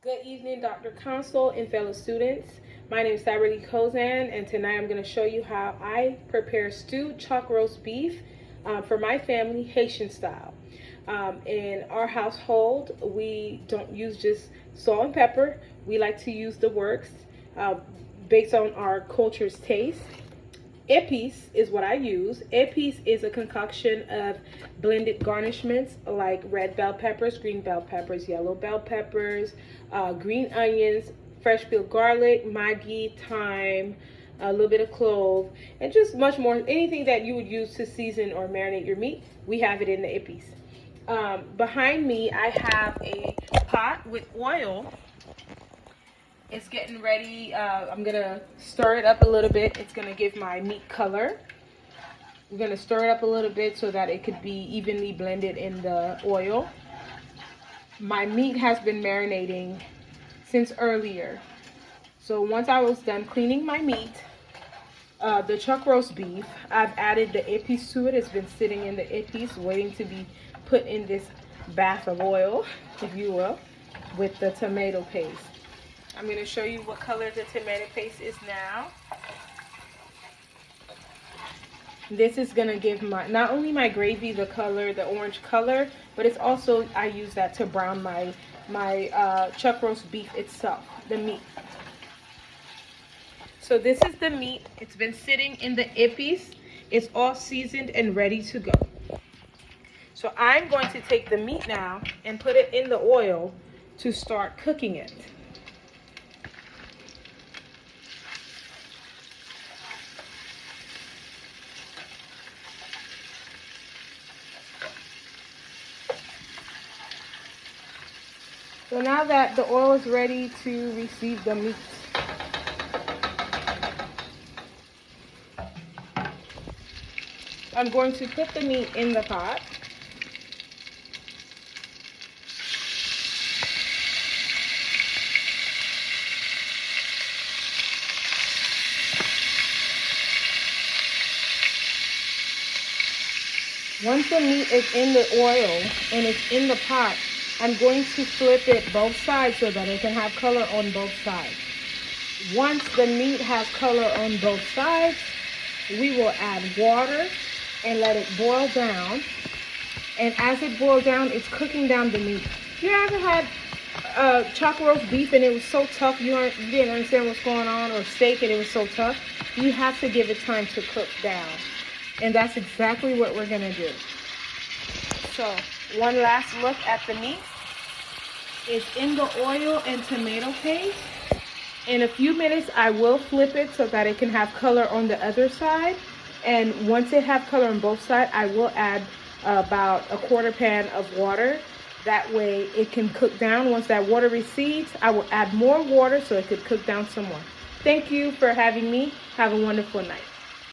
Good evening, Dr. Council and fellow students. My name is Saberly Kozan, and tonight I'm going to show you how I prepare stewed chuck roast beef for my family, Haitian style. In our household, we don't use just salt and pepper. We like to use the works based on our culture's taste. Épices is what I use. Épices is a concoction of blended garnishments like red bell peppers, green bell peppers, yellow bell peppers, green onions, fresh peeled garlic, Maggi, thyme, a little bit of clove, and just much more. Anything that you would use to season or marinate your meat, we have it in the épices. Behind me, I have a pot with oil. It's getting ready. I'm gonna stir it up a little bit. It's gonna give my meat color. We're gonna stir it up a little bit so that it could be evenly blended in the oil. My meat has been marinating since earlier. So once I was done cleaning my meat, the chuck roast beef, I've added the épices to it. It's been sitting in the épices waiting to be put in this bath of oil, if you will, with the tomato paste. I'm going to show you what color the tomato paste is now. This is going to give not only my gravy the color, the orange color, but it's also, I use that to brown my chuck roast beef itself, the meat. So this is the meat. It's been sitting in the épices. It's all seasoned and ready to go. So I'm going to take the meat now and put it in the oil to start cooking it. So now that the oil is ready to receive the meat, I'm going to put the meat in the pot. Once the meat is in the oil and it's in the pot, I'm going to flip it both sides so that it can have color on both sides. Once the meat has color on both sides, we will add water and let it boil down. And as it boils down, it's cooking down the meat. You ever had chuck roast beef and it was so tough you didn't understand what's going on, or steak and it was so tough? You have to give it time to cook down. And that's exactly what we're gonna do. So one last look at the meat. It's in the oil and tomato paste. In a few minutes, I will flip it so that it can have color on the other side. And once it has color on both sides, I will add about a quarter pan of water. That way it can cook down. Once that water recedes, I will add more water so it could cook down some more. Thank you for having me. Have a wonderful night.